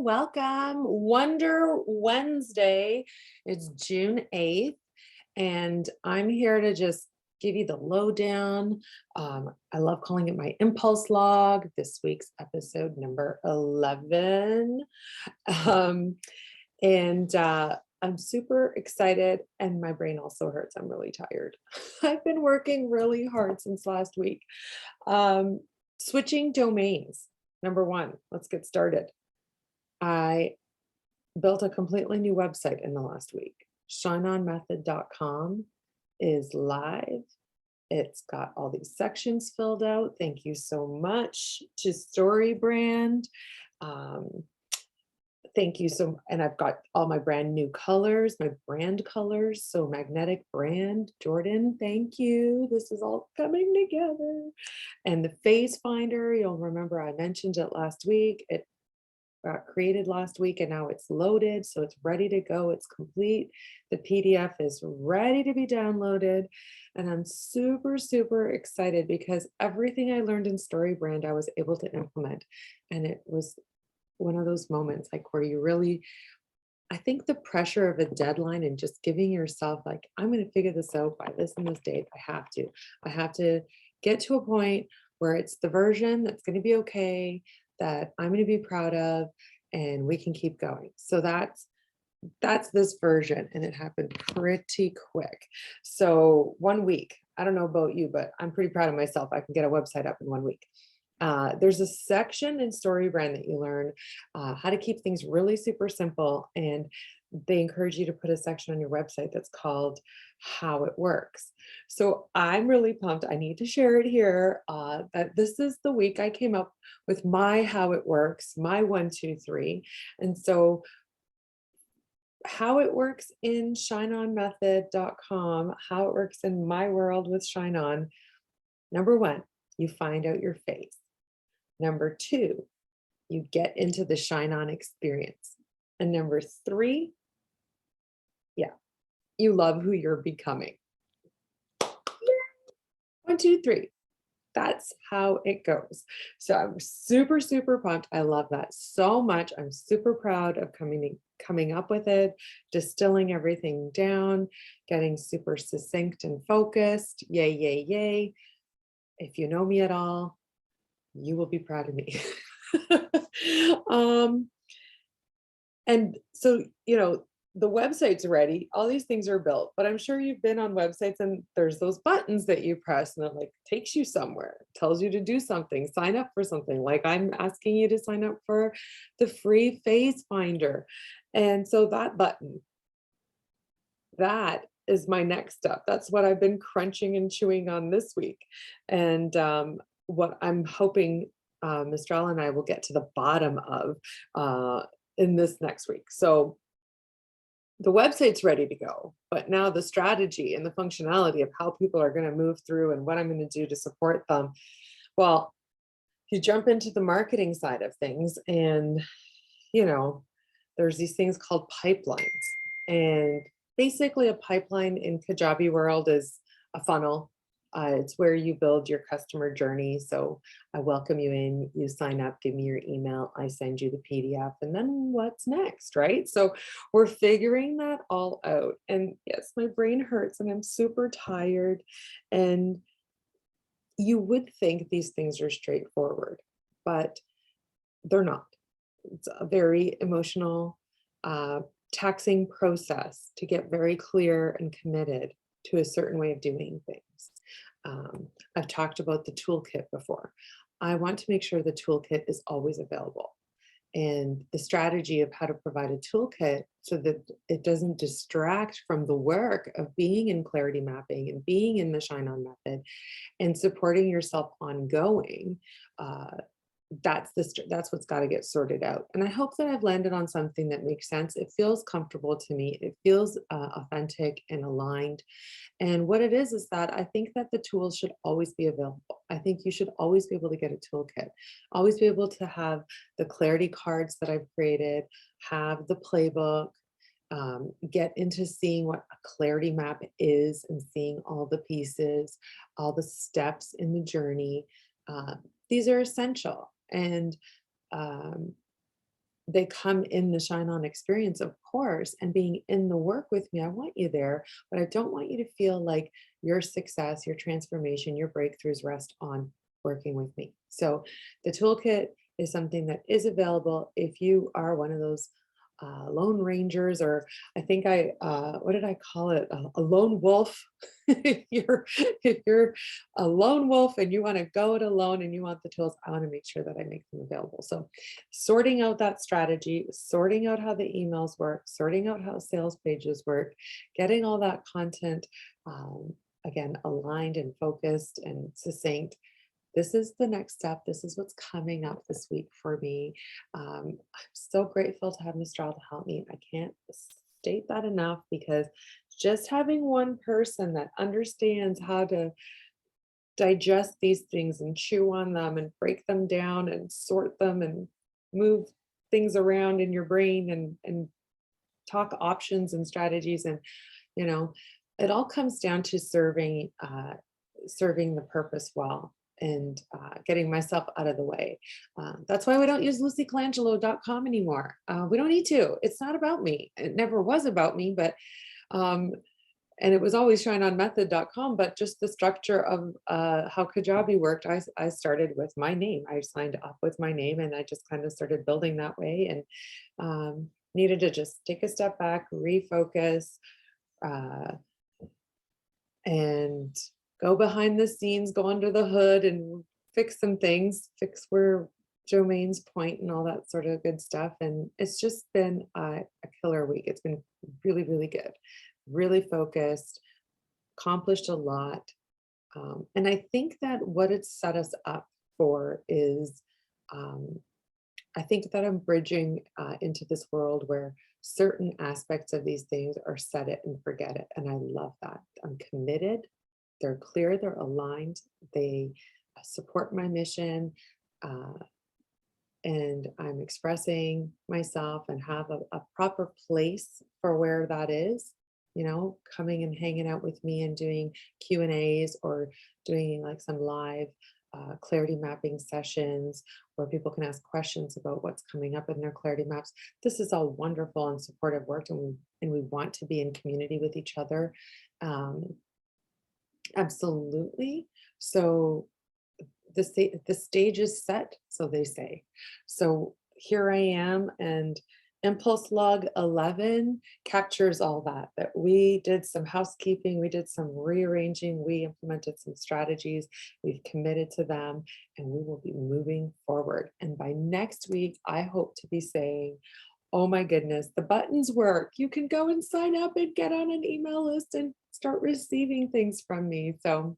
welcome. Wonder Wednesday. It's June 8th, and I'm here to just give you the lowdown. I love calling it my impulse log. This week's episode number 11. Um, and I'm super excited, and my brain also hurts. I'm really tired. I've been working really hard since last week. Um, Switching domains. Number one, let's get started. I built a completely new website in the last week. ShineOnMethod.com is live. It's got all these sections filled out. Thank you so much to StoryBrand. Um, Thank you and I've got all my brand new colors, my brand colors. So Magnetic Brand, Jordan, thank you. This is all coming together. And the phase finder, you'll remember I mentioned it last week. It got created last week and now it's loaded. So it's ready to go. It's complete. The PDF is ready to be downloaded. And I'm super, super excited because everything I learned in StoryBrand, I was able to implement. And it was one of those moments like where you really, I think the pressure of a deadline and just giving yourself like, I'm going to figure this out by this and this date. I have to get to a point where it's the version that's going to be okay, that I'm going to be proud of, and we can keep going. So that's this version, and it happened pretty quick. So 1 week, I don't know about you, but I'm pretty proud of myself. I can get a website up in 1 week. There's a section in StoryBrand that you learn how to keep things really super simple, and they encourage you to put a section on your website that's called How It Works. So I'm really pumped. I need to share it here that this is the week I came up with my How It Works, my 1, 2, 3. And so how it works in ShineOnMethod.com, how it works in my world with Shine On. Number one, you find out your face. Number two, you get into the Shine On experience. And number three, yeah, you love who you're becoming. 1, 2, 3. That's how it goes. So I'm super, super pumped. I love that so much. I'm super proud of coming up with it, distilling everything down, getting super succinct and focused. Yay, yay, yay. If you know me at all, you will be proud of me. um, and so, the website's ready. All these things are built, but I'm sure you've been on websites and there's those buttons that you press and it like takes you somewhere, tells you to do something, sign up for something. Like I'm asking you to sign up for the free phase finder. And so that button, that is my next step. That's what I've been crunching and chewing on this week. And what I'm hoping Mistral and I will get to the bottom of in this next week. So the website's ready to go, but now the strategy and the functionality of how people are going to move through and what I'm going to do to support them. Well, you jump into the marketing side of things and, there's these things called pipelines. And basically a pipeline in Kajabi world is a funnel. It's where you build your customer journey. So I welcome you in, you sign up, give me your email, I send you the PDF, and then what's next, right? So we're figuring that all out. And yes, my brain hurts and I'm super tired. And you would think these things are straightforward, but they're not. It's a very emotional, taxing process to get very clear and committed to a certain way of doing things. I've talked about the toolkit before. I want to make sure the toolkit is always available. And the strategy of how to provide a toolkit so that it doesn't distract from the work of being in clarity mapping and being in the Shine On method and supporting yourself ongoing. That's what's got to get sorted out. And I hope that I've landed on something that makes sense. It feels comfortable to me. It feels authentic and aligned. And what it is that I think that the tools should always be available. I think you should always be able to get a toolkit, always be able to have the clarity cards that I've created, have the playbook, get into seeing what a clarity map is and seeing all the pieces, all the steps in the journey. These are essential. And they come in the Shine On experience, of course, and being in the work with me, I want you there, but I don't want you to feel like your success, your transformation, your breakthroughs rest on working with me. So the toolkit is something that is available if you are one of those lone rangers, or I think what did I call it? A lone wolf. If you're a lone wolf and you want to go it alone and you want the tools, I want to make sure that I make them available. So sorting out that strategy, sorting out how the emails work, sorting out how sales pages work, getting all that content again aligned and focused and succinct. This is the next step. This is what's coming up this week for me. I'm so grateful to have Mistral to help me. I can't state that enough, because just having one person that understands how to digest these things and chew on them and break them down and sort them and move things around in your brain and talk options and strategies, and you know it all comes down to serving the purpose well, and getting myself out of the way. That's why we don't use lucycolangelo.com anymore. We don't need to. It's not about me. It never was about me, but um, and it was always shineonmethod.com, but just the structure of how Kajabi worked, I started with my name. I signed up with my name and I just kind of started building that way, and needed to just take a step back, refocus, uh, and go behind the scenes, go under the hood and fix some things, fix where Jomane's point and all that sort of good stuff. And it's just been a killer week. It's been really, really good, really focused, accomplished a lot. And I think that what it's set us up for is, um, I think that I'm bridging into this world where certain aspects of these things are set it and forget it. And I love that. I'm committed. They're clear, they're aligned, they support my mission, uh, and I'm expressing myself and have a proper place for where that is. Coming and hanging out with me and doing Q&As, or doing like some live clarity mapping sessions where people can ask questions about what's coming up in their clarity maps. This is all wonderful and supportive work, and we want to be in community with each other. Um, Absolutely. So the stage is set, so they say. So here I am, and Impulse Log 11 captures all that we did some housekeeping, we did some rearranging, we implemented some strategies, we've committed to them, and we will be moving forward. And by next week, I hope to be saying, oh my goodness, the buttons work. You can go and sign up and get on an email list and start receiving things from me. So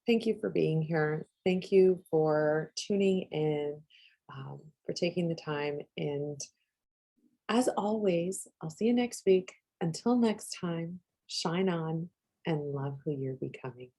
thank you for being here. Thank you for tuning in, for taking the time. And as always, I'll see you next week. Until next time, shine on and love who you're becoming.